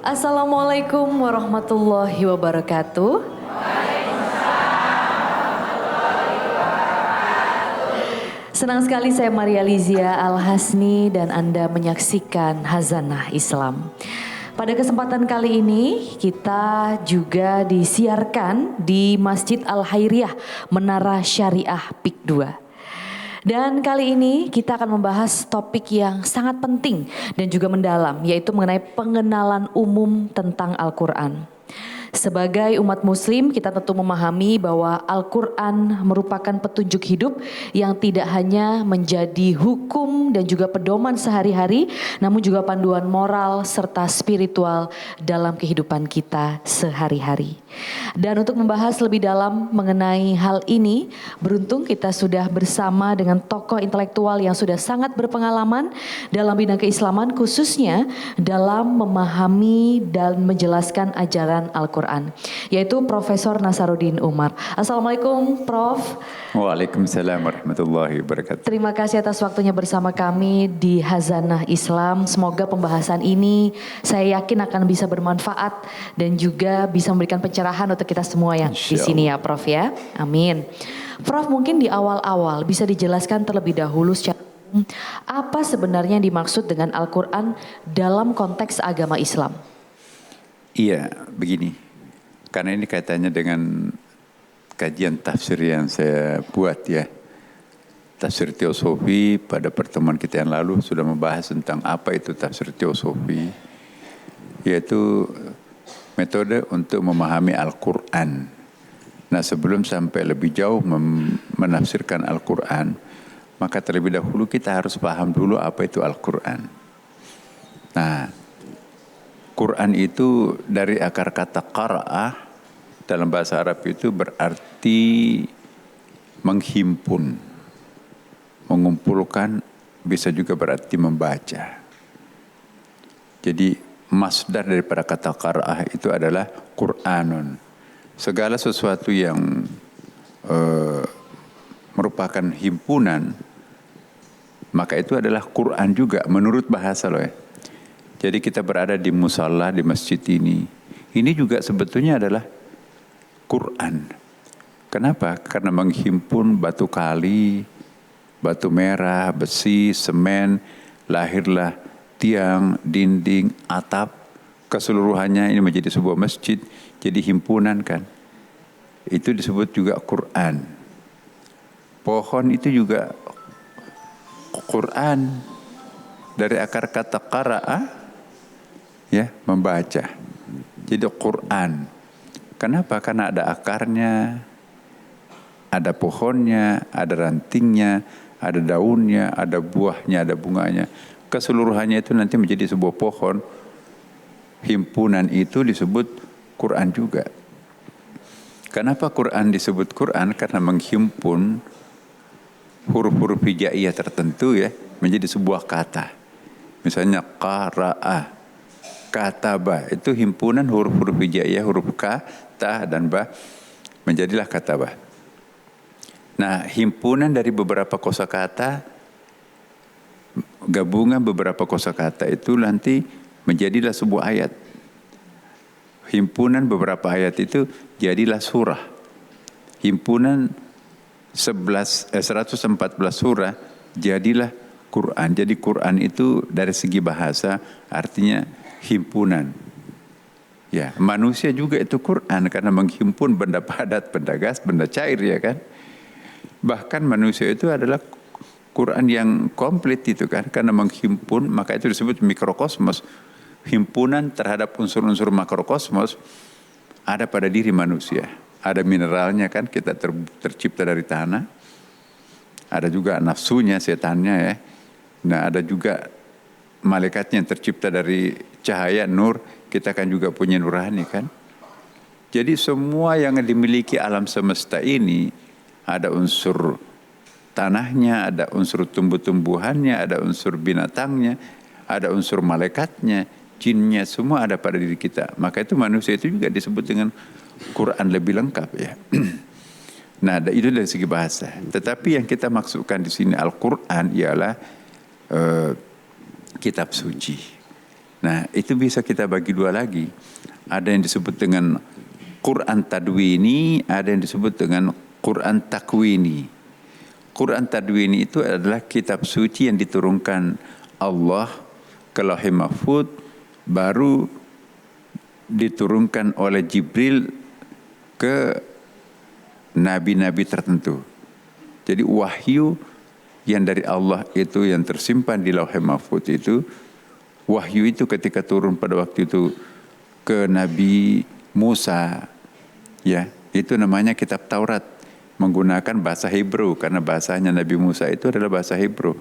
Assalamualaikum warahmatullahi wabarakatuh. Senang sekali saya Maria Lizia Al-Hasni dan Anda menyaksikan Hazanah Islam. Pada kesempatan kali ini kita juga disiarkan di Masjid Al-Hairiyah Menara Syariah PIK 2. Dan kali ini kita akan membahas topik yang sangat penting dan juga mendalam, yaitu mengenai pengenalan umum tentang Al-Quran. Sebagai umat muslim kita tentu memahami bahwa Al-Quran merupakan petunjuk hidup yang tidak hanya menjadi hukum dan juga pedoman sehari-hari, namun juga panduan moral serta spiritual dalam kehidupan kita sehari-hari. Dan untuk membahas lebih dalam mengenai hal ini, beruntung kita sudah bersama dengan tokoh intelektual yang sudah sangat berpengalaman dalam bidang keislaman, khususnya dalam memahami dan menjelaskan ajaran Al-Quran, yaitu Profesor Nasaruddin Umar. Assalamualaikum Prof. Waalaikumsalam warahmatullahi wabarakatuh. Terima kasih atas waktunya bersama kami di Hazanah Islam. Semoga pembahasan ini saya yakin akan bisa bermanfaat dan juga bisa memberikan pencerahan untuk kita semua yang di sini ya Prof ya. Amin. Prof, mungkin di awal-awal bisa dijelaskan terlebih dahulu secara umum apa sebenarnya yang dimaksud dengan Al-Quran dalam konteks agama Islam? Iya, begini. Karena ini kaitannya dengan kajian tafsir yang saya buat ya. Tafsir teosofi pada pertemuan kita yang lalu sudah membahas tentang apa itu tafsir teosofi. Yaitu metode untuk memahami Al-Quran. Nah, sebelum sampai lebih jauh menafsirkan Al-Quran, maka terlebih dahulu kita harus paham dulu apa itu Al-Quran. Nah, Quran itu dari akar kata qara'ah, dalam bahasa Arab itu berarti menghimpun, mengumpulkan, bisa juga berarti membaca. Jadi masdar daripada kata qara'ah itu adalah Qur'anun. Segala sesuatu yang merupakan himpunan, maka itu adalah Quran juga menurut bahasa loh ya. Jadi kita berada di musalla, di masjid ini. Ini juga sebetulnya adalah Quran. Kenapa? Karena menghimpun batu kali, batu merah, besi, semen, lahirlah tiang, dinding, atap, keseluruhannya ini menjadi sebuah masjid, jadi himpunan kan. Itu disebut juga Quran. Pohon itu juga Quran, dari akar kata qara'ah, ya, membaca. Jadi Quran. Kenapa? Karena ada akarnya, ada pohonnya, ada rantingnya, ada daunnya, ada buahnya, ada bunganya. Keseluruhannya itu nanti menjadi sebuah pohon. Himpunan itu disebut Quran juga. Kenapa Quran disebut Quran? Karena menghimpun huruf-huruf hijaiyah tertentu ya, menjadi sebuah kata. Misalnya qara'ah, kataba, itu himpunan huruf-huruf hijaiyah, huruf ka, ta, dan ba, menjadilah kataba. Nah, himpunan dari beberapa kosakata, gabungan beberapa kosakata itu nanti menjadilah sebuah ayat. Himpunan beberapa ayat itu jadilah surah. Himpunan 114 surah jadilah Quran. Jadi Quran itu dari segi bahasa artinya himpunan. Ya, manusia juga itu Quran karena menghimpun benda padat, benda gas, benda cair ya kan. Bahkan manusia itu adalah Quran yang komplit itu kan, karena menghimpun, maka itu disebut mikrokosmos. Himpunan terhadap unsur-unsur makrokosmos ada pada diri manusia. Ada mineralnya kan, kita tercipta dari tanah. Ada juga nafsunya, setannya ya. Nah, ada juga malaikatnya yang tercipta dari cahaya, nur. Kita kan juga punya nurani kan. Jadi semua yang dimiliki alam semesta ini, ada unsur tanahnya, ada unsur tumbuh-tumbuhannya, ada unsur binatangnya, ada unsur malaikatnya, jinnya, semua ada pada diri kita. Maka itu manusia itu juga disebut dengan Quran lebih lengkap ya. Nah, itu dari segi bahasa. Tetapi yang kita maksudkan di sini Al-Quran ialah kitab suci. Nah, itu bisa kita bagi dua lagi. Ada yang disebut dengan Quran Tadwini, ada yang disebut dengan Quran Takwini. Quran Tadwini itu adalah kitab suci yang diturunkan Allah ke Lauhul Mahfuz, baru diturunkan oleh Jibril ke nabi-nabi tertentu. Jadi wahyu yang dari Allah itu yang tersimpan di Lauhul Mahfuz itu, wahyu itu ketika turun pada waktu itu ke Nabi Musa, ya, itu namanya kitab Taurat, menggunakan bahasa Hebrew karena bahasanya Nabi Musa itu adalah bahasa Hebrew.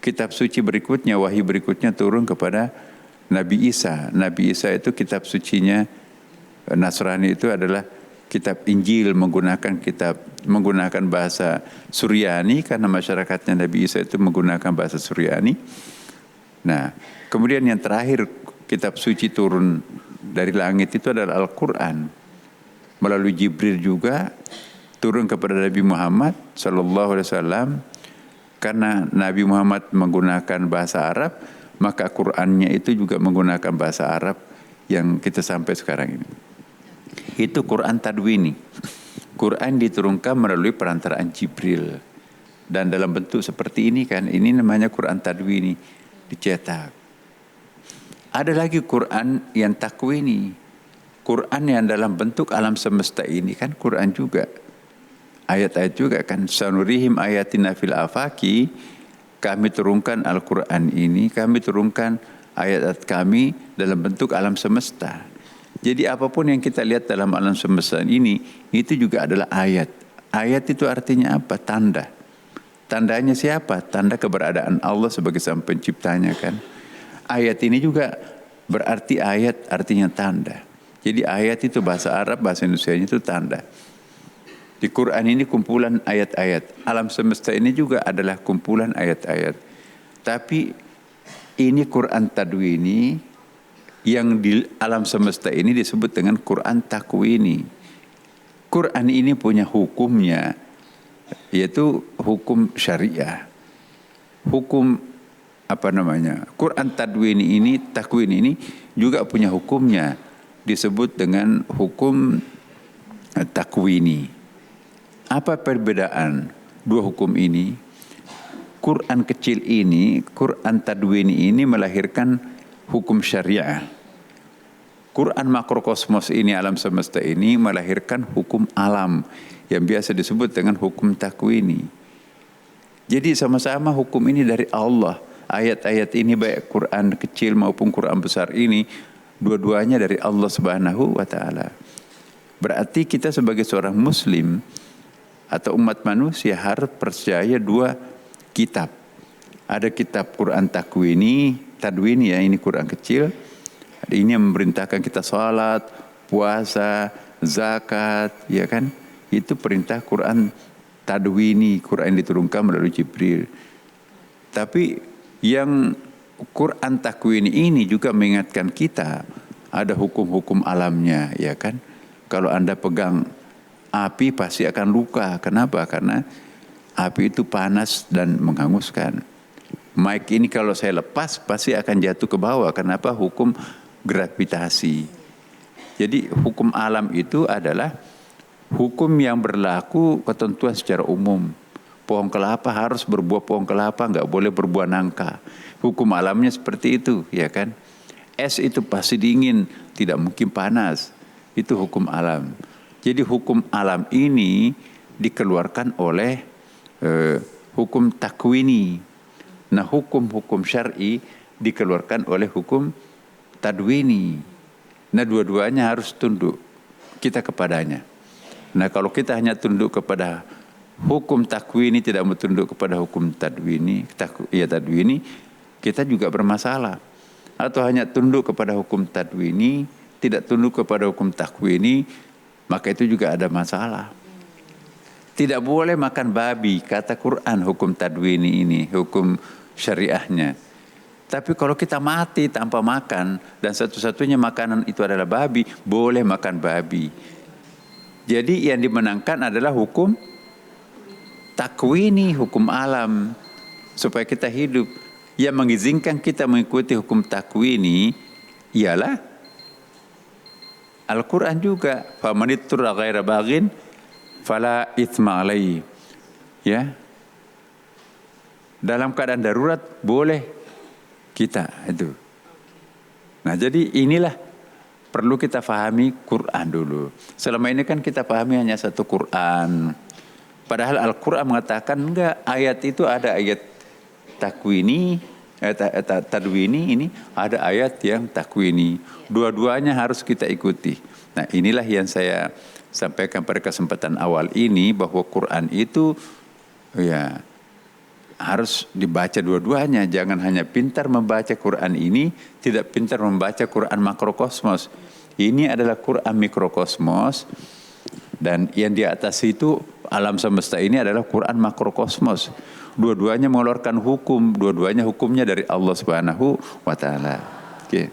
Kitab suci berikutnya, wahyu berikutnya turun kepada Nabi Isa. Nabi Isa itu kitab sucinya Nasrani itu adalah kitab Injil, menggunakan bahasa Suryani karena masyarakatnya Nabi Isa itu menggunakan bahasa Suryani. Nah, kemudian yang terakhir kitab suci turun dari langit itu adalah Al-Quran. Melalui Jibril juga turun kepada Nabi Muhammad SAW. Karena Nabi Muhammad menggunakan bahasa Arab, maka Qurannya itu juga menggunakan bahasa Arab yang kita sampai sekarang ini. Itu Quran Tadwini. Quran diturunkan melalui perantaraan Jibril. Dan dalam bentuk seperti ini kan, ini namanya Quran Tadwini, dicetak. Ada lagi Quran yang takwini. Quran yang dalam bentuk alam semesta ini kan Quran juga. Ayat-ayat juga kan. Sanurihim ayatina fil afaki. Kami turunkan Al-Quran ini, kami turunkan ayat-ayat kami dalam bentuk alam semesta. Jadi apapun yang kita lihat dalam alam semesta ini, itu juga adalah ayat. Ayat itu artinya apa? Tanda. Tandanya siapa? Tanda keberadaan Allah sebagai sang penciptanya kan. Ayat ini juga berarti ayat artinya tanda. Jadi ayat itu bahasa Arab, bahasa Indonesianya itu tanda. Di Quran ini kumpulan ayat-ayat. Alam semesta ini juga adalah kumpulan ayat-ayat. Tapi ini Quran Tadwini yang di alam semesta ini disebut dengan Quran Takwini. Quran ini punya hukumnya, yaitu hukum syariah. Hukum Quran Tadwini ini, Takwini ini juga punya hukumnya, disebut dengan hukum Takwini. Apa perbedaan dua hukum ini? Quran kecil ini, Quran Tadwini ini melahirkan hukum syariah. Quran makrokosmos ini, alam semesta ini melahirkan hukum alam yang biasa disebut dengan hukum takwini. Jadi sama-sama hukum ini dari Allah. Ayat-ayat ini baik Quran kecil maupun Quran besar ini, dua-duanya dari Allah Subhanahu wa Ta'ala. Berarti kita sebagai seorang Muslim atau umat manusia harus percaya dua kitab. Ada kitab Quran Tadwini ya, ini Quran kecil. Ini yang memerintahkan kita salat, puasa, zakat, ya kan? Itu perintah Quran Tadwini, Quran yang diturunkan melalui Jibril. Tapi yang Quran Takwini ini juga mengingatkan kita ada hukum-hukum alamnya, ya kan? Kalau Anda pegang api pasti akan luka. Kenapa? Karena api itu panas dan menghanguskan. Mic ini kalau saya lepas pasti akan jatuh ke bawah. Kenapa? Hukum gravitasi. Jadi hukum alam itu adalah hukum yang berlaku ketentuan secara umum. Pohon kelapa harus berbuah pohon kelapa, nggak boleh berbuah nangka. Hukum alamnya seperti itu, ya kan? Es itu pasti dingin, tidak mungkin panas. Itu hukum alam. Jadi hukum alam ini dikeluarkan oleh hukum takwini. Nah, hukum-hukum syar'i dikeluarkan oleh hukum tadwini. Nah, dua-duanya harus tunduk kita kepadanya. Nah, kalau kita hanya tunduk kepada hukum takwini, tidak mau tunduk kepada hukum tadwini, kita juga bermasalah. Atau hanya tunduk kepada hukum tadwini, tidak tunduk kepada hukum takwini, maka itu juga ada masalah. Tidak boleh makan babi, kata Quran hukum tadwini ini, hukum syariahnya. Tapi kalau kita mati tanpa makan dan satu-satunya makanan itu adalah babi, boleh makan babi. Jadi yang dimenangkan adalah hukum takwini, hukum alam, supaya kita hidup. Yang mengizinkan kita mengikuti hukum takwini ialah Al-Quran juga. Famanittura ghaira baghin fala itsma alaihi. Ya. Dalam keadaan darurat boleh kita itu. Nah, jadi inilah perlu kita pahami Quran dulu. Selama ini kan kita pahami hanya satu Quran. Padahal Al-Quran mengatakan enggak, ayat itu ada ayat takwini, tadwini, ini ada ayat yang takwini. Dua-duanya harus kita ikuti. Nah, inilah yang saya sampaikan pada kesempatan awal ini, bahwa Quran itu ya harus dibaca dua-duanya. Jangan hanya pintar membaca Quran ini, tidak pintar membaca Quran makrokosmos. Ini adalah Quran mikrokosmos, dan yang di atas itu alam semesta ini adalah Quran makrokosmos. Dua-duanya mengeluarkan hukum, dua-duanya hukumnya dari Allah Subhanahu wa taala. Oke.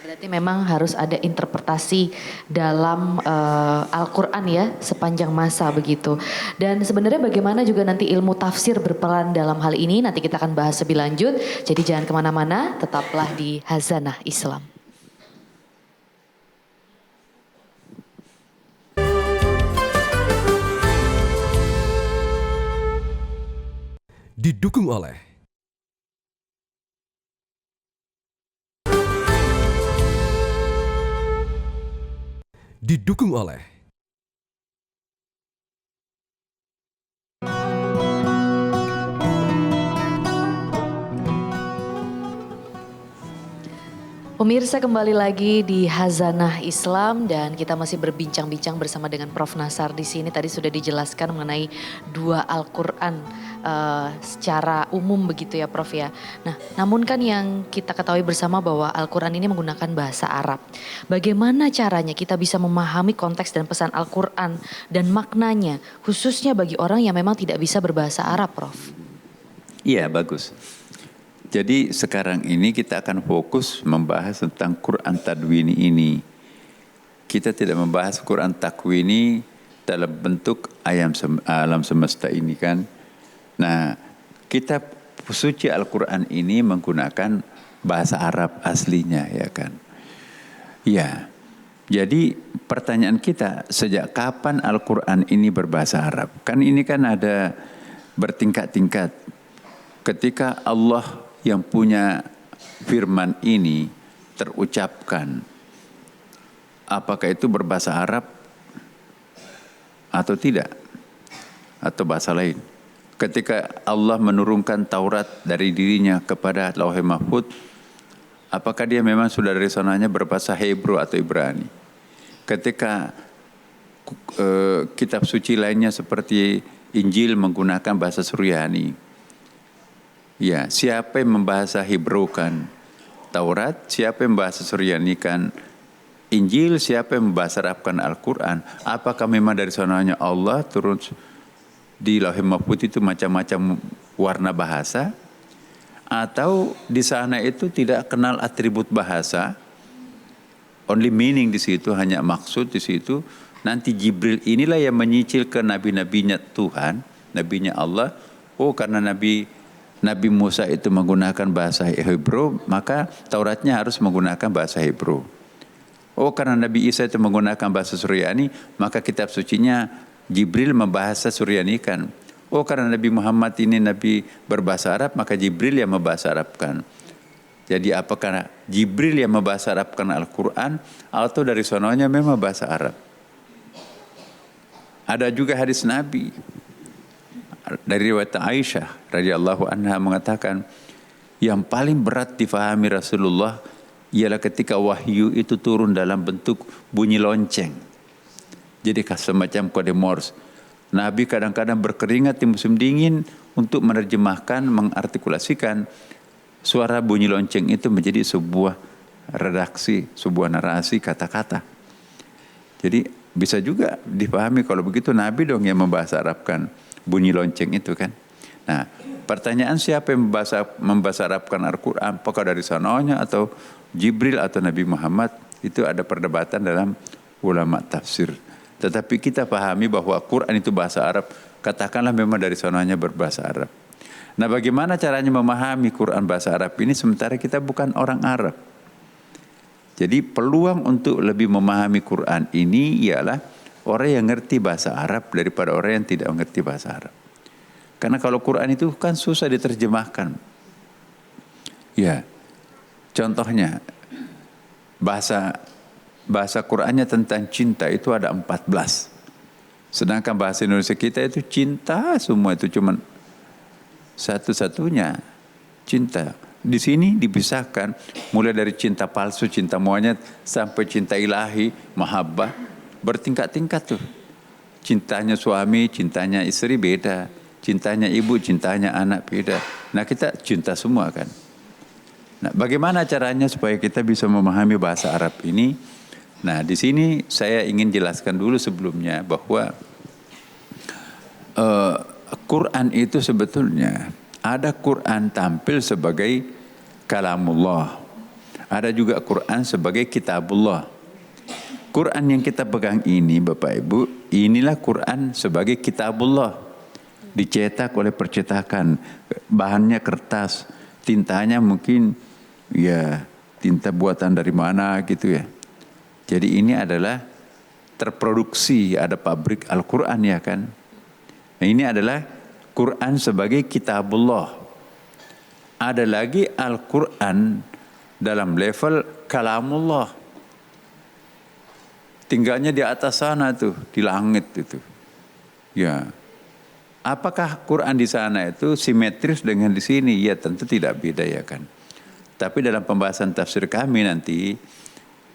Berarti memang harus ada interpretasi dalam Al-Quran ya sepanjang masa begitu. Dan sebenarnya bagaimana juga nanti ilmu tafsir berperan dalam hal ini, nanti kita akan bahas lebih lanjut. Jadi jangan kemana-mana, tetaplah di Hazanah Islam. Didukung oleh Pemirsa, kembali lagi di Hazanah Islam dan kita masih berbincang-bincang bersama dengan Prof. Nasar di sini. Tadi sudah dijelaskan mengenai dua Al-Quran secara umum begitu ya Prof ya. Nah, namun kan yang kita ketahui bersama bahwa Al-Quran ini menggunakan bahasa Arab. Bagaimana caranya kita bisa memahami konteks dan pesan Al-Quran dan maknanya, khususnya bagi orang yang memang tidak bisa berbahasa Arab, Prof? Iya, bagus. Jadi sekarang ini kita akan fokus membahas tentang Quran Tadwini ini. Kita tidak membahas Quran Takwini dalam bentuk alam semesta ini kan. Nah, kitab suci Al-Quran ini menggunakan bahasa Arab aslinya ya kan. Ya, jadi pertanyaan kita, sejak kapan Al-Quran ini berbahasa Arab? Kan ini kan ada bertingkat-tingkat. Ketika Allah yang punya firman ini terucapkan, apakah itu berbahasa Arab atau tidak, atau bahasa lain? Ketika Allah menurunkan Taurat dari dirinya kepada Lauhul Mahfuz, apakah dia memang sudah dari sananya berbahasa Hebrew atau Ibrani? Ketika kitab suci lainnya seperti Injil menggunakan bahasa Suryani, ya, siapa yang membahasa Hebrew-kan Taurat, siapa yang membahasa Suryani-kan Injil, siapa yang membahasa Arab-kan Al-Quran? Apakah memang dari sananya Allah turun di Lauhul Mahfuz itu macam-macam warna bahasa? Atau di sana itu tidak kenal atribut bahasa, only meaning di situ, hanya maksud di situ. Nanti Jibril inilah yang menyicil ke nabi-nabinya Tuhan, nabinya Allah. Oh, karena Nabi Musa itu menggunakan bahasa Hebrew, maka Tauratnya harus menggunakan bahasa Hebrew. Oh, karena Nabi Isa itu menggunakan bahasa Suryani, maka kitab sucinya Jibril membahasa Suryani kan. Oh, karena Nabi Muhammad ini Nabi berbahasa Arab, maka Jibril yang membahasa Arabkan. Jadi apakah Jibril yang membahasa Arabkan Al-Quran, atau dari sononya memang bahasa Arab? Ada juga hadis Nabi dari riwayat Aisyah radhiyallahu anha mengatakan, yang paling berat difahami Rasulullah ialah ketika wahyu itu turun dalam bentuk bunyi lonceng. Jadi semacam kode Morse. Nabi kadang-kadang berkeringat di musim dingin untuk menerjemahkan, mengartikulasikan suara bunyi lonceng itu menjadi sebuah redaksi, sebuah narasi kata-kata. Jadi bisa juga dipahami kalau begitu Nabi dong yang membahasa Arabkan bunyi lonceng itu kan. Nah, pertanyaan siapa yang membahasa Arabkan Al-Quran, apakah dari sananya atau Jibril atau Nabi Muhammad? Itu ada perdebatan dalam ulama tafsir. Tetapi kita pahami bahwa Quran itu bahasa Arab, katakanlah memang dari sananya berbahasa Arab. Nah, bagaimana caranya memahami Quran bahasa Arab ini sementara kita bukan orang Arab? Jadi peluang untuk lebih memahami Quran ini ialah orang yang ngerti bahasa Arab daripada orang yang tidak mengerti bahasa Arab. Karena kalau Quran itu kan susah diterjemahkan. Ya, contohnya bahasa Qurannya tentang cinta itu ada 14. Sedangkan bahasa Indonesia kita itu cinta semua, itu cuman satu-satunya cinta. Di sini dipisahkan mulai dari cinta palsu, cinta monyet sampai cinta ilahi, mahabbah, bertingkat-tingkat tuh. Cintanya suami, cintanya istri beda, cintanya ibu, cintanya anak beda. Nah, kita cinta semua kan. Nah, bagaimana caranya supaya kita bisa memahami bahasa Arab ini? Nah, di sini saya ingin jelaskan dulu sebelumnya bahwa Quran itu sebetulnya ada Quran tampil sebagai kalamullah. Ada juga Quran sebagai kitabullah. Quran yang kita pegang ini Bapak Ibu, inilah Quran sebagai kitabullah. Dicetak oleh percetakan, bahannya kertas, tintanya mungkin ya tinta buatan dari mana gitu ya. Jadi ini adalah terproduksi, ada pabrik Al-Quran ya kan. Nah, ini adalah Quran sebagai kitabullah. Ada lagi Al-Quran dalam level kalamullah. Tinggalnya di atas sana tuh, di langit itu. Ya. Apakah Quran di sana itu simetris dengan di sini? Ya tentu tidak beda ya kan. Tapi dalam pembahasan tafsir kami nanti,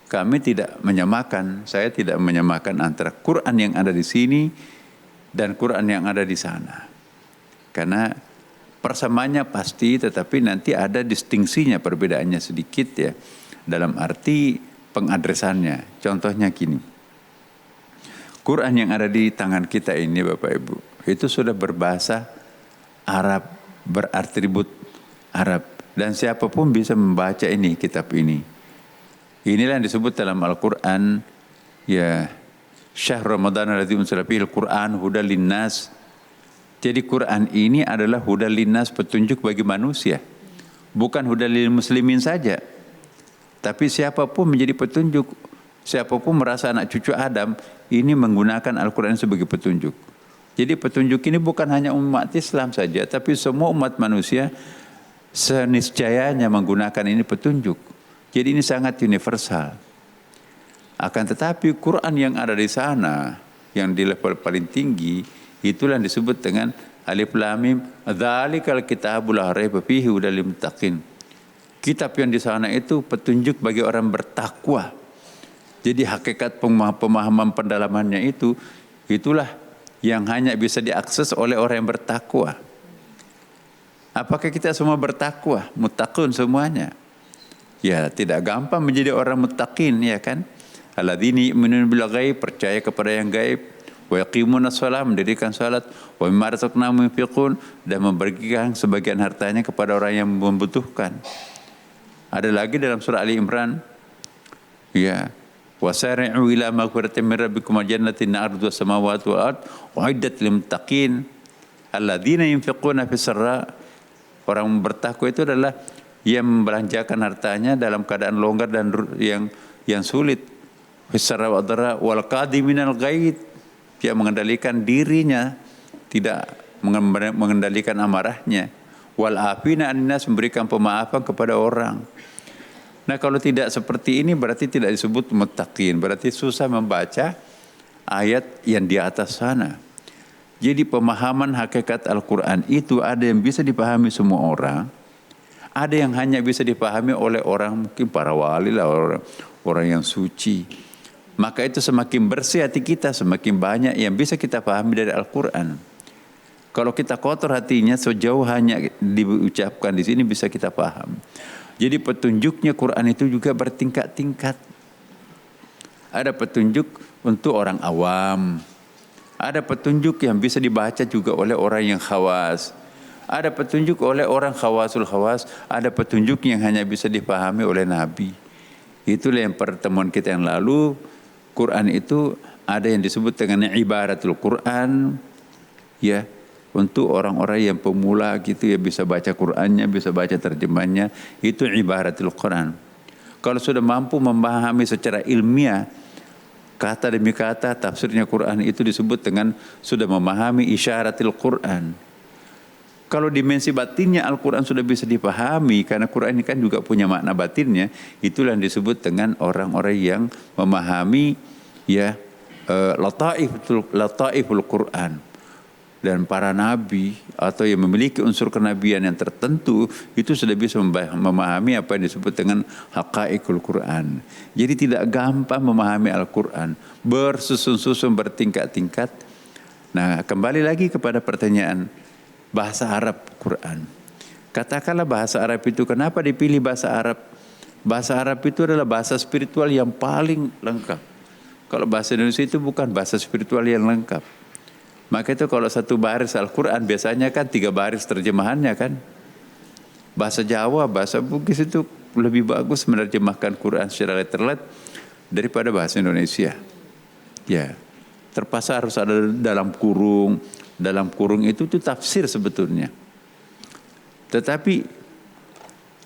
kami tidak menyamakan, saya tidak menyamakan antara Quran yang ada di sini dan Quran yang ada di sana. Karena persamaannya pasti, tetapi nanti ada distingsinya, perbedaannya sedikit ya. Dalam arti pengadresannya. Contohnya gini. Quran yang ada di tangan kita ini Bapak Ibu, itu sudah berbahasa Arab, beratribut Arab. Dan siapapun bisa membaca ini, kitab ini. Inilah yang disebut dalam Al-Quran, ya, Syahr Ramadan alladzi unzila fihil Quran hudal linnas. Jadi Quran ini adalah hudal linnas, petunjuk bagi manusia. Bukan hudal lil muslimin saja. Tapi siapapun menjadi petunjuk. Siapapun merasa anak cucu Adam, ini menggunakan Al-Quran sebagai petunjuk. Jadi petunjuk ini bukan hanya umat Islam saja, tapi semua umat manusia seniscayanya menggunakan ini petunjuk. Jadi ini sangat universal. Akan tetapi Quran yang ada di sana, yang di level paling tinggi, itulah yang disebut dengan Alif Lam Mim, dzalikal kitabul la raiba fihi hudal lil muttaqin. Kitab yang di sana itu petunjuk bagi orang bertakwa. Jadi hakikat pemahaman pendalamannya itu, itulah yang hanya bisa diakses oleh orang yang bertakwa. Apakah kita semua bertakwa? Muttaqun semuanya. Ya, tidak gampang menjadi orang muttaqin ya kan? Alladzina yu'minuna bil ghaib, percaya kepada yang gaib. Wa yaqimuna shalah, mendirikan salat. Wa mimma razaqnahum yunfiqun, dan membagikan sebagian hartanya kepada orang yang membutuhkan. Ada lagi dalam surah Ali Imran, ya, wasari'u ila maghfiratin min rabbikum wa jannatin 'arduha as-samawati wal ard u'iddat lil muttaqin alladzina yunfiquna fis sarra. Orang bertakwa itu adalah yang membelanjakan hartanya dalam keadaan longgar dan yang sulit. Fis sarra wad dharra wal qadiminal ghaid, dia mengendalikan dirinya, tidak mengendalikan amarahnya. Wal afina 'anil nas, memberikan pemaafan kepada orang. Nah, kalau tidak seperti ini berarti tidak disebut muttaqin, berarti susah membaca ayat yang di atas sana. Jadi pemahaman hakikat Al-Quran itu ada yang bisa dipahami semua orang, ada yang hanya bisa dipahami oleh orang mungkin para wali lah, orang yang suci. Maka itu semakin bersih hati kita, semakin banyak yang bisa kita pahami dari Al-Quran. Kalau kita kotor hatinya, sejauh hanya diucapkan di sini bisa kita paham. Jadi petunjuknya Quran itu juga bertingkat-tingkat. Ada petunjuk untuk orang awam. Ada petunjuk yang bisa dibaca juga oleh orang yang khawas. Ada petunjuk oleh orang khawasul khawas. Ada petunjuk yang hanya bisa dipahami oleh Nabi. Itulah yang pertemuan kita yang lalu. Quran itu ada yang disebut dengan ibaratul Quran. Ya, Untuk orang-orang yang pemula gitu ya, bisa baca Qur'annya, bisa baca terjemahnya, itu ibaratul Quran. Kalau sudah mampu memahami secara ilmiah kata demi kata tafsirnya Quran, itu disebut dengan sudah memahami isyaratil Quran. Kalau dimensi batinnya Al-Quran sudah bisa dipahami, karena Quran ini kan juga punya makna batinnya, itulah yang disebut dengan orang-orang yang memahami ya lataiful Quran. Dan para nabi atau yang memiliki unsur kenabian yang tertentu itu sudah bisa memahami apa yang disebut dengan haqaiqul Quran. Jadi tidak gampang memahami Al-Quran, bersusun-susun, bertingkat-tingkat. Nah, kembali lagi kepada pertanyaan bahasa Arab Quran. Katakanlah bahasa Arab itu, kenapa dipilih bahasa Arab? Bahasa Arab itu adalah bahasa spiritual yang paling lengkap. Kalau bahasa Indonesia itu bukan bahasa spiritual yang lengkap. Maka itu kalau satu baris Al-Quran biasanya kan 3 baris terjemahannya kan. Bahasa Jawa, bahasa Bugis itu lebih bagus menerjemahkan Quran secara letterlet daripada bahasa Indonesia. Ya, terpaksa harus ada dalam kurung. Dalam kurung itu tafsir sebetulnya. Tetapi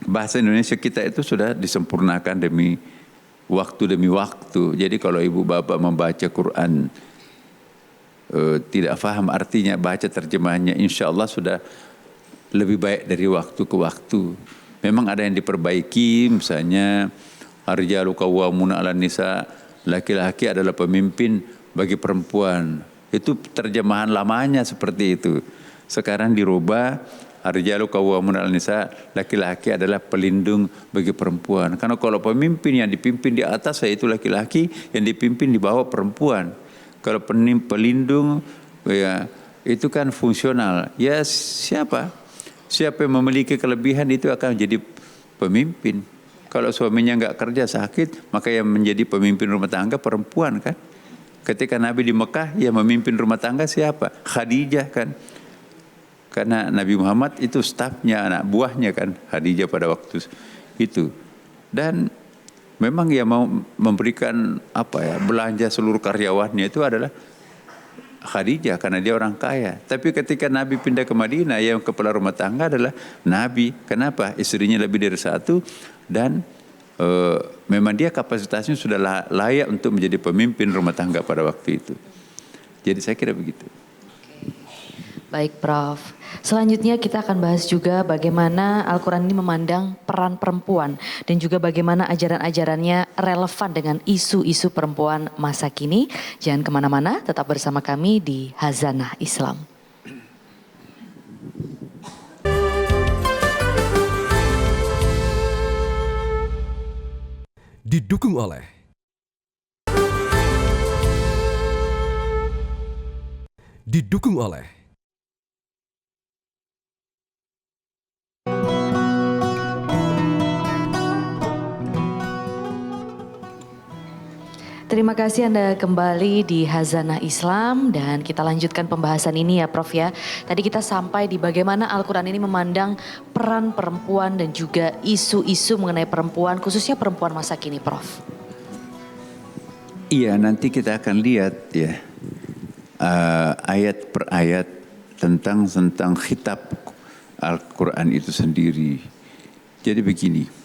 bahasa Indonesia kita itu sudah disempurnakan demi waktu. Jadi kalau ibu bapak membaca Quran tidak faham artinya, baca terjemahnya, insya Allah sudah lebih baik dari waktu ke waktu. Memang ada yang diperbaiki, misalnya ar-rijalu qawwamuna 'alan nisa, laki-laki adalah pemimpin bagi perempuan. Itu terjemahan lamanya seperti itu. Sekarang dirubah, ar-rijalu qawwamuna 'alan nisa, laki-laki adalah pelindung bagi perempuan. Karena kalau pemimpin yang dipimpin di atas yaitu laki-laki, yang dipimpin di bawah perempuan. Kalau pelindung ya itu kan fungsional. Ya siapa yang memiliki kelebihan itu akan jadi pemimpin. Kalau suaminya enggak kerja, sakit, maka yang menjadi pemimpin rumah tangga perempuan kan. Ketika Nabi di Mekah, yang memimpin rumah tangga siapa? Khadijah kan. Karena Nabi Muhammad itu stafnya, anak buahnya kan, Khadijah pada waktu itu. Dan memang yang mau memberikan belanja seluruh karyawannya itu adalah Khadijah karena dia orang kaya. Tapi ketika Nabi pindah ke Madinah, yang kepala rumah tangga adalah Nabi. Kenapa? Istrinya lebih dari satu dan memang dia kapasitasnya sudah layak untuk menjadi pemimpin rumah tangga pada waktu itu. Jadi saya kira begitu. Baik Prof. Selanjutnya kita akan bahas juga bagaimana Al-Quran ini memandang peran perempuan dan juga bagaimana ajaran-ajarannya relevan dengan isu-isu perempuan masa kini. Jangan kemana-mana, tetap bersama kami di Hazanah Islam. Didukung oleh Terima kasih Anda kembali di Hazanah Islam dan kita lanjutkan pembahasan ini ya Prof ya. Tadi kita sampai di bagaimana Al-Quran ini memandang peran perempuan dan juga isu-isu mengenai perempuan, khususnya perempuan masa kini Prof. Iya, nanti kita akan lihat ya ayat per ayat tentang khitab Al-Quran itu sendiri. Jadi begini.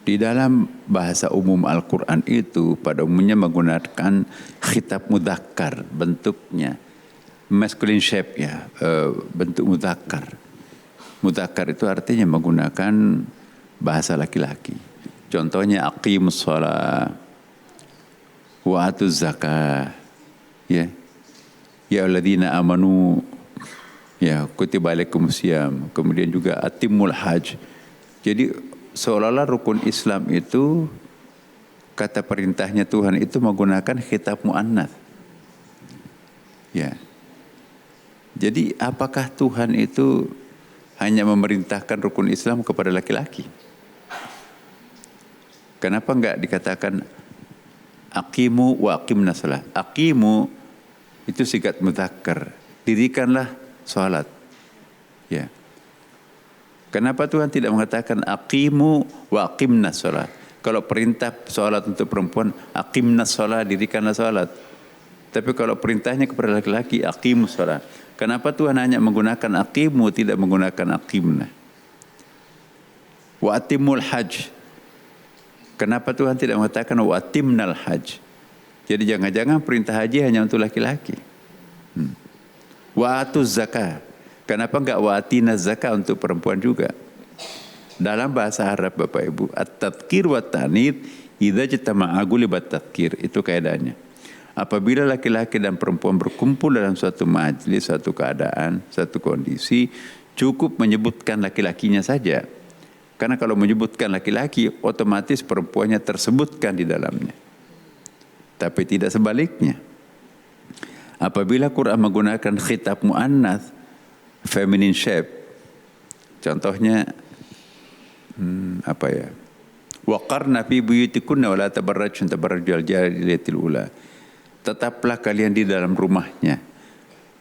Di dalam bahasa umum Al-Quran itu pada umumnya menggunakan khitab mudzakkar, bentuknya masculine shape ya, bentuk mudzakkar. Mudzakkar itu artinya menggunakan bahasa laki-laki. Contohnya aqimus shalah wa atuz zakah ya. Ya alladzina amanu ya kutiba alaikumus syiyam. Kemudian juga atimul hajj. Jadi seolah-olah rukun Islam itu kata perintahnya Tuhan itu menggunakan khitab muannats. Ya. Jadi apakah Tuhan itu hanya memerintahkan rukun Islam kepada laki-laki? Kenapa enggak dikatakan aqimu wa aqimnas shalah? Aqimu itu sigat mudzakkar. Dirikanlah salat. Ya. Kenapa Tuhan tidak mengatakan aqimu wa aqimnas shalah? Kalau perintah salat untuk perempuan, aqimnas shalah, dirikanlah salat. Tapi kalau perintahnya kepada laki-laki, aqimus shalah, Kenapa Tuhan hanya menggunakan aqimu, tidak menggunakan aqimna? Wa atimul hajj. Kenapa Tuhan tidak mengatakan wa atimnal hajj? Jadi jangan-jangan perintah haji hanya untuk laki-laki. Wa atuz zakah. Kenapa enggak wa atina zakah untuk perempuan juga? Dalam bahasa Arab Bapak Ibu, at-tadhkir wa ta'nits idza jatama'a gulibat tadhkir. Itu kaidahnya. Apabila laki-laki dan perempuan berkumpul dalam suatu majlis, suatu keadaan, satu kondisi, cukup menyebutkan laki-lakinya saja. Karena kalau menyebutkan laki-laki, otomatis perempuannya tersebutkan di dalamnya. Tapi tidak sebaliknya. Apabila Quran menggunakan khitab muannats, feminine shape, contohnya waqarna fi buyutikunna wa la tabarrajna tabarrujal jahiliyatil ula. Tetaplah kalian di dalam rumahnya.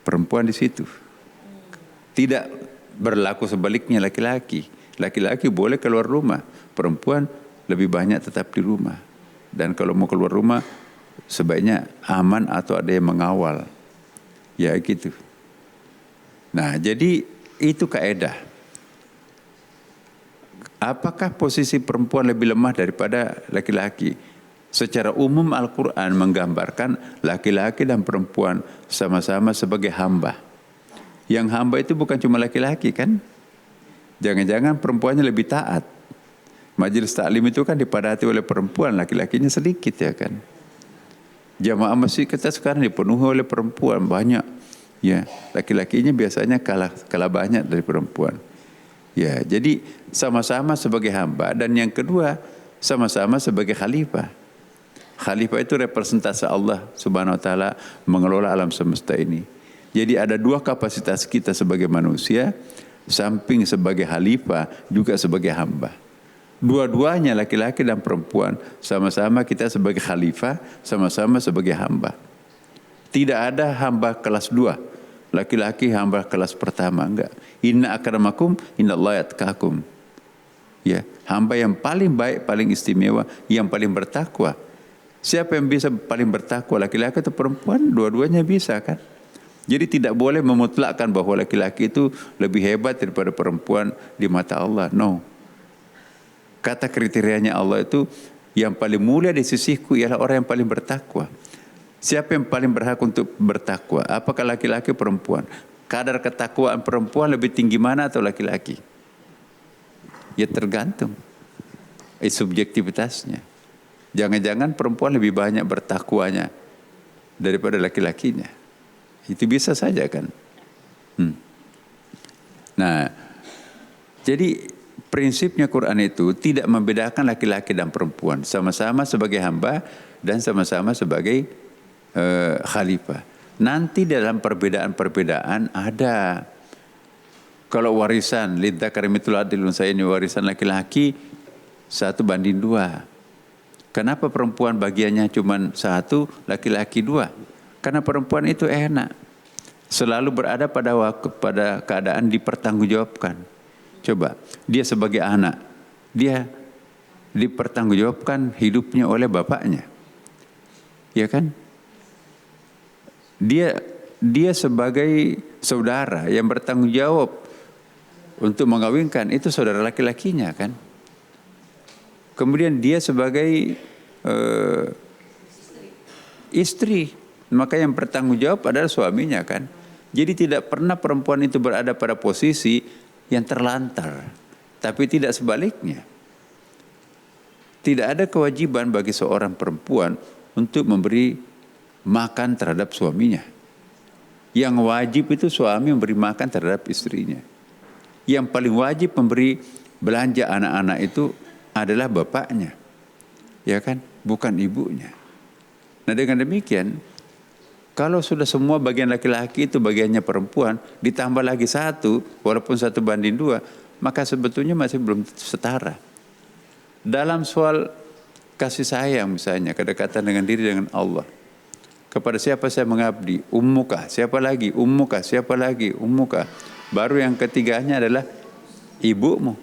Perempuan di situ. Tidak berlaku sebaliknya laki-laki. Laki-laki boleh keluar rumah, perempuan lebih banyak tetap di rumah. Dan kalau mau keluar rumah, sebaiknya aman atau ada yang mengawal. Ya gitu. Nah, jadi itu kaidah. Apakah posisi perempuan lebih lemah daripada laki-laki? Secara umum Al-Quran menggambarkan laki-laki dan perempuan sama-sama sebagai hamba. Yang hamba itu bukan cuma laki-laki kan? Jangan-jangan perempuannya lebih taat. Majelis taklim itu kan dipadati oleh perempuan, laki-lakinya sedikit ya kan. Jamaah masjid kita sekarang dipenuhi oleh perempuan banyak. Ya, laki-lakinya biasanya kalah banyak dari perempuan. Ya, jadi sama-sama sebagai hamba, dan yang kedua sama-sama sebagai khalifah. Khalifah itu representasi Allah Subhanahu wa taala mengelola alam semesta ini. Jadi ada dua kapasitas kita sebagai manusia, samping sebagai khalifah juga sebagai hamba. Dua-duanya laki-laki dan perempuan sama-sama kita sebagai khalifah, sama-sama sebagai hamba. Tidak ada hamba kelas 2, laki-laki hamba kelas pertama, enggak. Inna akramakum innallaha yatqakum. Ya, hamba yang paling baik, paling istimewa, yang paling bertakwa. Siapa yang bisa paling bertakwa, laki-laki atau perempuan? Dua-duanya bisa kan? Jadi tidak boleh memutlakkan bahwa laki-laki itu lebih hebat daripada perempuan di mata Allah. No. Kata kriterianya Allah itu yang paling mulia di sisiku ialah orang yang paling bertakwa. Siapa yang paling berhak untuk bertakwa? Apakah laki-laki atau perempuan? Kadar ketakwaan perempuan lebih tinggi mana atau laki-laki? Ya tergantung. Subjektivitasnya. Jangan-jangan perempuan lebih banyak bertakwanya daripada laki-lakinya. Itu bisa saja kan. Nah, jadi prinsipnya Quran itu tidak membedakan laki-laki dan perempuan. Sama-sama sebagai hamba dan sama-sama sebagai khalifah. Nanti dalam perbedaan-perbedaan ada. Kalau warisan, lidzakari mithlu hadzil unsayyaini, warisan laki-laki 1:2. Kenapa perempuan bagiannya cuma 1, laki-laki 2? Karena perempuan itu enak. Selalu berada pada keadaan dipertanggungjawabkan. Coba, dia sebagai anak, dia dipertanggungjawabkan hidupnya oleh bapaknya. Ya kan? Dia sebagai saudara yang bertanggung jawab untuk mengawinkan, itu saudara laki-lakinya kan? Kemudian dia sebagai istri, maka yang bertanggung jawab adalah suaminya kan. Jadi tidak pernah perempuan itu berada pada posisi yang terlantar, tapi tidak sebaliknya. Tidak ada kewajiban bagi seorang perempuan untuk memberi makan terhadap suaminya. Yang wajib itu suami memberi makan terhadap istrinya. Yang paling wajib memberi belanja anak-anak itu adalah bapaknya, ya kan, bukan ibunya. Nah dengan demikian, kalau sudah semua bagian laki-laki itu bagiannya perempuan, ditambah lagi 1, walaupun 1:2, maka sebetulnya masih belum setara. Dalam soal kasih sayang misalnya, kedekatan dengan diri dengan Allah, kepada siapa saya mengabdi? Ummuka, siapa lagi? Ummuka, siapa lagi? Ummuka. Baru yang ketiganya adalah ibumu.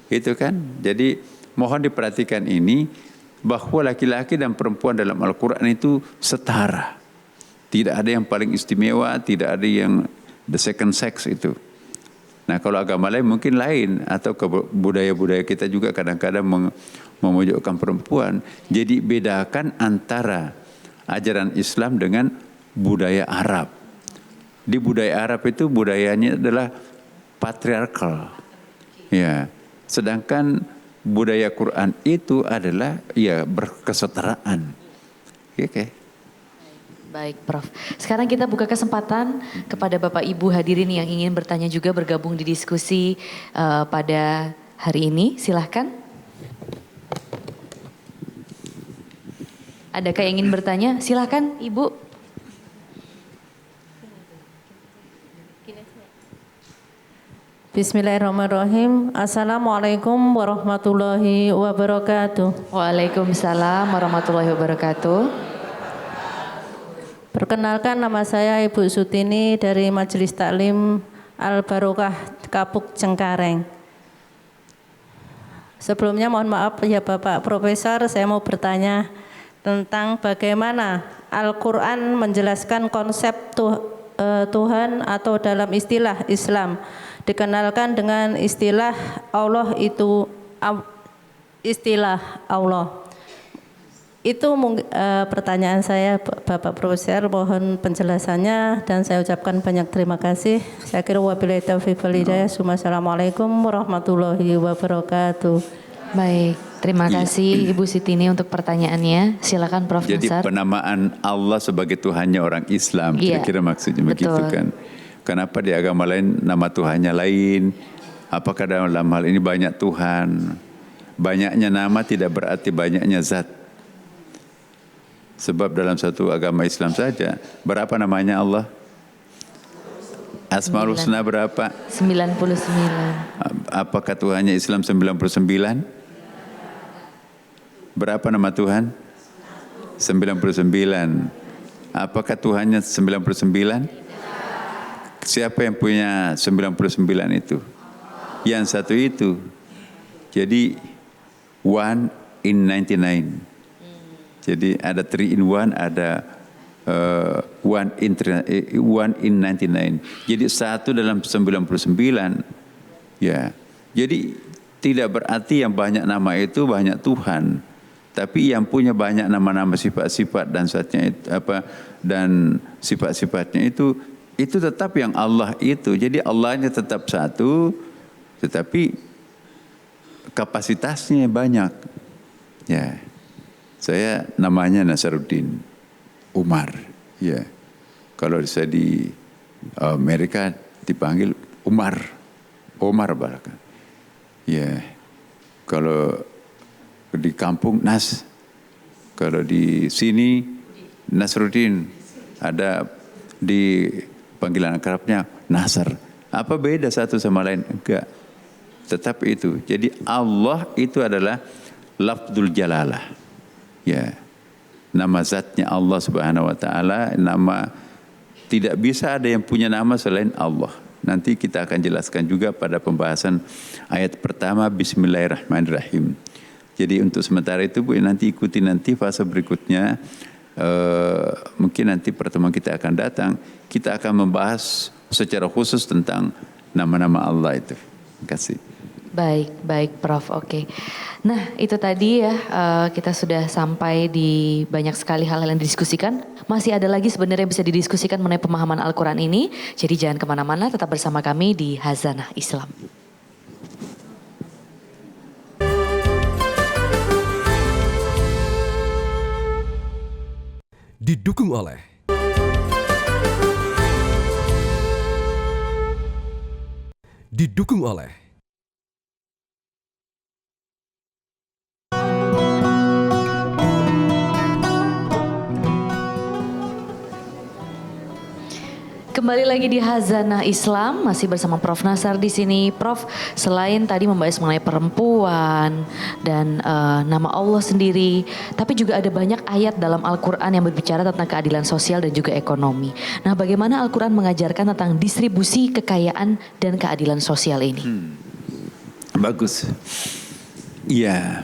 Itu kan. Jadi mohon diperhatikan ini, bahwa laki-laki dan perempuan dalam Al-Quran itu setara. Tidak ada yang paling istimewa, tidak ada yang the second sex itu. Nah kalau agama lain mungkin lain, atau budaya-budaya kita juga kadang-kadang memojokkan perempuan. Jadi bedakan antara ajaran Islam dengan budaya Arab. Di budaya Arab itu budayanya adalah patriarkal. Ya. Sedangkan budaya Quran itu adalah ya berkesetaraan. Oke. Baik, Prof. Sekarang kita buka kesempatan kepada Bapak Ibu hadirin yang ingin bertanya juga bergabung di diskusi pada hari ini. Silahkan. Adakah yang ingin bertanya? Silahkan, Ibu. Bismillahirrahmanirrahim. Assalamualaikum warahmatullahi wabarakatuh. Waalaikumsalam warahmatullahi wabarakatuh. Perkenalkan, nama saya Ibu Sutini dari Majelis Taklim Al-Barokah Kapuk Cengkareng. Sebelumnya mohon maaf ya Bapak Profesor, saya mau bertanya tentang bagaimana Al-Quran menjelaskan konsep Tuhan atau dalam istilah Islam dikenalkan dengan istilah Allah itu istilah Allah. Itu pertanyaan saya Bapak Profesor, mohon penjelasannya dan saya ucapkan banyak terima kasih. Saya kira wabillahi taufiq wal hidayah. Assalamualaikum warahmatullahi wabarakatuh. Baik, terima kasih Ibu Sitini untuk pertanyaannya. Silakan Prof. Jadi Nasar. penamaan Allah sebagai Tuhannya orang Islam, kira-kira maksudnya begitu kan? Kenapa di agama lain nama Tuhannya lain? Apakah dalam hal ini banyak Tuhan? Banyaknya nama tidak berarti banyaknya zat. Sebab dalam satu agama Islam saja, berapa namanya Allah? Asmaul Husna berapa? 99. Apakah Tuhannya Islam 99? Berapa nama Tuhan? 99. Apakah Tuhannya 99? Siapa yang punya 99 itu? Yang satu itu. Jadi one in 99. Jadi ada 3 in 1, ada one in 99. Jadi satu dalam 99. Ya. Jadi tidak berarti yang banyak nama itu banyak Tuhan. Tapi yang punya banyak nama-nama sifat-sifat dan zatnya itu, dan sifat-sifatnya itu tetap yang Allah itu. Jadi Allahnya tetap satu, tetapi kapasitasnya banyak. Ya, saya namanya Nasaruddin Umar. Ya, kalau saya di Amerika dipanggil Umar Baraka. Ya, kalau di kampung Nas, kalau di sini Nasruddin, ada di panggilan akrabnya Nasar. Apa beda satu sama lain? Enggak. Tetap itu. Jadi Allah itu adalah lafdzul jalalah. Ya. Nama zatnya Allah Subhanahu wa taala, nama tidak bisa ada yang punya nama selain Allah. Nanti kita akan jelaskan juga pada pembahasan ayat pertama Bismillahirrahmanirrahim. Jadi untuk sementara itu Bu, nanti ikuti nanti fase berikutnya. Mungkin nanti pertemuan kita akan datang, kita akan membahas secara khusus tentang nama-nama Allah itu. Terima kasih. Baik Prof. Oke. Nah itu tadi ya, kita sudah sampai di banyak sekali hal-hal yang didiskusikan. Masih ada lagi sebenarnya yang bisa didiskusikan mengenai pemahaman Al-Quran ini. Jadi jangan kemana-mana, tetap bersama kami di Hazanah Islam. Didukung oleh Kembali lagi di Hazanah Islam, masih bersama Prof. Nasar di sini. Prof, selain tadi membahas mengenai perempuan dan nama Allah sendiri, tapi juga ada banyak ayat dalam Al-Quran yang berbicara tentang keadilan sosial dan juga ekonomi. Nah, bagaimana Al-Quran mengajarkan tentang distribusi kekayaan dan keadilan sosial ini? Bagus. Iya.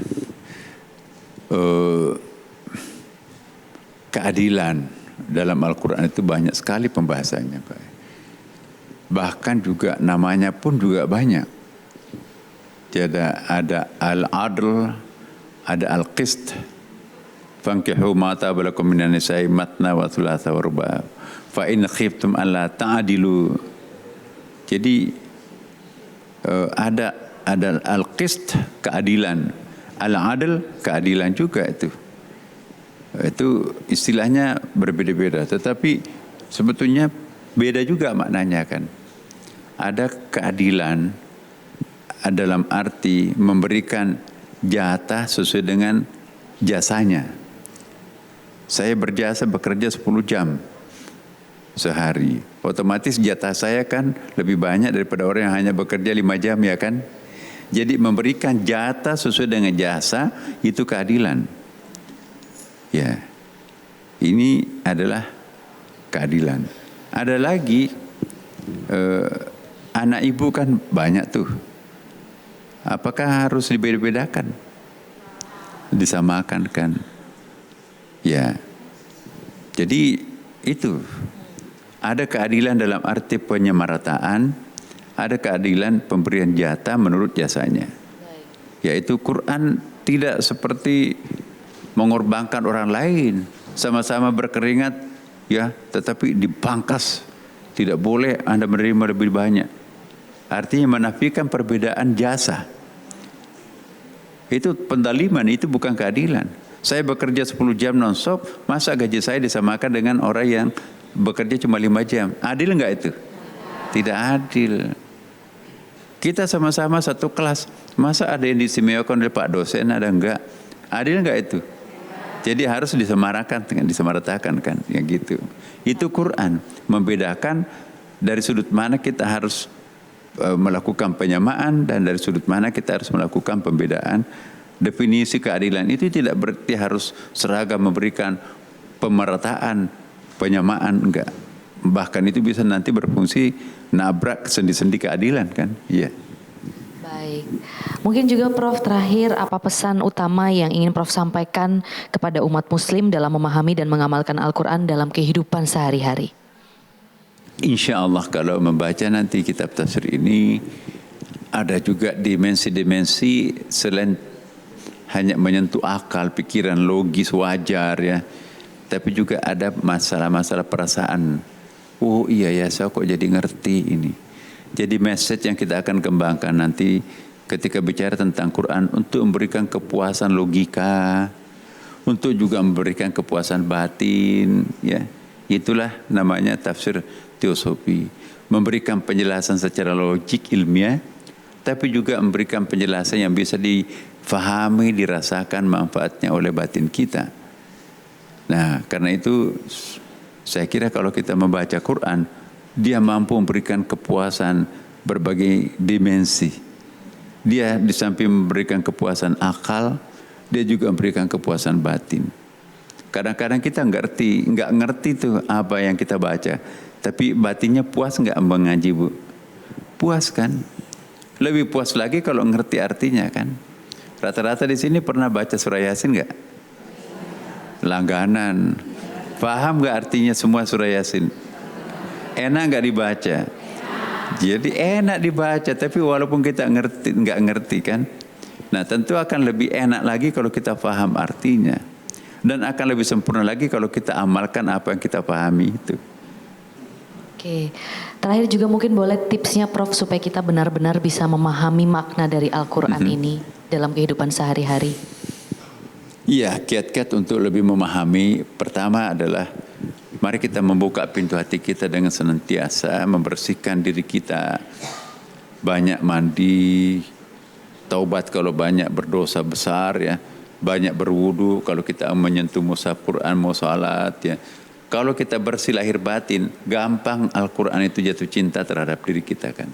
Keadilan dalam Al-Quran itu banyak sekali pembahasannya, Pak. Bahkan juga namanya pun juga banyak. Jadi ada al-adl, ada al-qist. Fankihu ma taba lakum minan nisa'i matna wa thulatha wa ruba'. Fa in khiftum alla ta'dilu. Jadi ada al-qist, keadilan. Al-adl, keadilan juga itu. Itu istilahnya berbeda-beda, tetapi sebetulnya beda juga maknanya kan. Ada keadilan dalam arti memberikan jatah sesuai dengan jasanya. Saya bekerja 10 jam sehari. Otomatis jatah saya kan lebih banyak daripada orang yang hanya bekerja 5 jam ya kan. Jadi memberikan jatah sesuai dengan jasa itu keadilan. Ya, ini adalah keadilan. Ada lagi anak ibu kan banyak tuh. Apakah harus dibeda-bedakan? Disamakan kan? Ya. Jadi itu ada keadilan dalam arti penyamarataan, ada keadilan pemberian jatah menurut jasanya. Yaitu Quran tidak seperti mengorbankan orang lain, sama-sama berkeringat ya, tetapi dipangkas. Tidak boleh Anda menerima lebih banyak. Artinya menafikan perbedaan jasa. Itu pendaliman, itu bukan keadilan. Saya bekerja 10 jam non-stop, masa gaji saya disamakan dengan orang yang bekerja cuma 5 jam? Adil enggak itu? Tidak adil. Kita sama-sama satu kelas, masa ada yang diistimewakan oleh Pak dosen, ada enggak? Adil enggak itu? Jadi harus disamaratakan kan, ya gitu. Itu Quran membedakan dari sudut mana kita harus melakukan penyamaan dan dari sudut mana kita harus melakukan pembedaan. Definisi keadilan itu tidak berarti harus seragam memberikan pemerataan, penyamaan, enggak. Bahkan itu bisa nanti berfungsi nabrak sendi-sendi keadilan kan, iya. Baik, mungkin juga Prof terakhir apa pesan utama yang ingin Prof sampaikan kepada umat muslim dalam memahami dan mengamalkan Al-Quran dalam kehidupan sehari-hari? Insya Allah kalau membaca nanti kitab tafsir ini ada juga dimensi-dimensi selain hanya menyentuh akal, pikiran logis wajar ya, tapi juga ada masalah-masalah perasaan. Oh iya ya, saya kok jadi ngerti ini. Jadi message yang kita akan kembangkan nanti ketika bicara tentang Quran untuk memberikan kepuasan logika, untuk juga memberikan kepuasan batin, ya. Itulah namanya tafsir teosofi, memberikan penjelasan secara logik ilmiah, tapi juga memberikan penjelasan yang bisa difahami, dirasakan manfaatnya oleh batin kita. Nah, karena itu saya kira kalau kita membaca Quran, dia mampu memberikan kepuasan berbagai dimensi. Dia di samping memberikan kepuasan akal, dia juga memberikan kepuasan batin. Kadang-kadang kita nggak ngerti tuh apa yang kita baca, tapi batinnya puas nggak mengaji Bu? Puas kan? Lebih puas lagi kalau ngerti artinya kan? Rata-rata di sini pernah baca surah Yasin nggak? Langganan. Paham nggak artinya semua surah Yasin? Enak nggak dibaca? Jadi enak dibaca, tapi walaupun kita nggak ngerti kan? Nah tentu akan lebih enak lagi kalau kita paham artinya. Dan akan lebih sempurna lagi kalau kita amalkan apa yang kita pahami itu. Oke, terakhir juga mungkin boleh tipsnya Prof supaya kita benar-benar bisa memahami makna dari Al-Quran ini dalam kehidupan sehari-hari. Iya, kiat-kiat untuk lebih memahami. Pertama adalah mari kita membuka pintu hati kita dengan senantiasa membersihkan diri kita. Banyak mandi, taubat kalau banyak berdosa besar ya. Banyak berwudu kalau kita menyentuh mushaf Quran mau salat ya. Kalau kita bersih lahir batin, gampang Al-Quran itu jatuh cinta terhadap diri kita kan.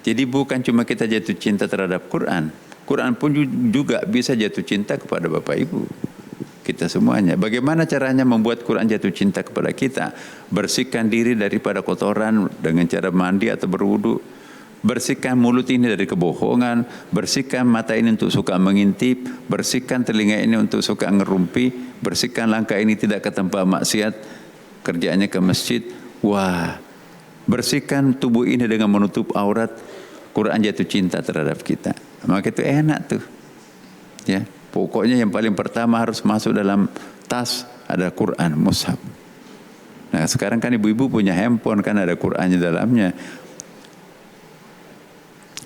Jadi bukan cuma kita jatuh cinta terhadap Quran, Quran pun juga bisa jatuh cinta kepada Bapak Ibu. Kita semuanya. Bagaimana caranya membuat Quran jatuh cinta kepada kita? Bersihkan diri daripada kotoran dengan cara mandi atau berwudu. Bersihkan mulut ini dari kebohongan, bersihkan mata ini untuk suka mengintip, bersihkan telinga ini untuk suka ngerumpi, bersihkan langkah ini tidak ke tempat maksiat, kerjaannya ke masjid. Wah, bersihkan tubuh ini dengan menutup aurat. Quran jatuh cinta terhadap kita. Maka itu enak tuh. Ya, pokoknya yang paling pertama harus masuk dalam tas ada Quran, mushaf. Nah, sekarang kan ibu-ibu punya handphone kan ada Qurannya dalamnya.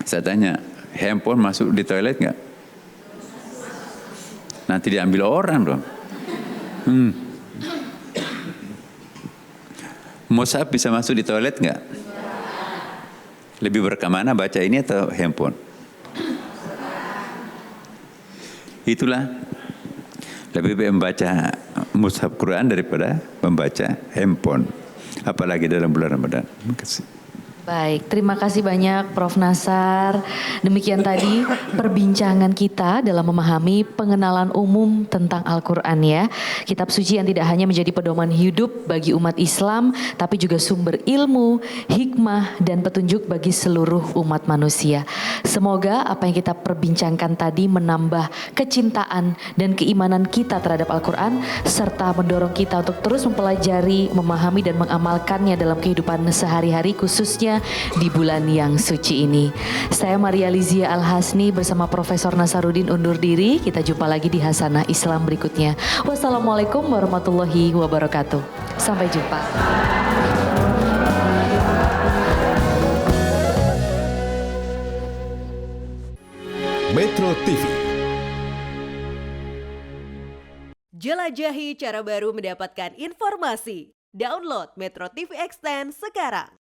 Saya tanya, handphone masuk di toilet nggak? Nanti diambil orang dong. Mushaf bisa masuk di toilet nggak? Lebih berkemana baca ini atau handphone? Itulah lebih baik membaca mushaf Quran daripada membaca handphone. Apalagi dalam bulan Ramadan. Terima kasih. Baik, terima kasih banyak Prof. Nasar. Demikian tadi perbincangan kita dalam memahami pengenalan umum tentang Al-Quran ya. Kitab suci yang tidak hanya menjadi pedoman hidup bagi umat Islam, tapi juga sumber ilmu, hikmah, dan petunjuk bagi seluruh umat manusia. Semoga apa yang kita perbincangkan tadi menambah kecintaan dan keimanan kita terhadap Al-Quran, serta mendorong kita untuk terus mempelajari, memahami, dan mengamalkannya dalam kehidupan sehari-hari, khususnya di bulan yang suci ini. Saya Maria Lizia Al-Hasni bersama Profesor Nasaruddin undur diri. Kita jumpa lagi di Hasanah Islam berikutnya. Wassalamualaikum warahmatullahi wabarakatuh. Sampai jumpa. Metro TV. Jelajahi cara baru mendapatkan informasi. Download Metro TV Extend sekarang.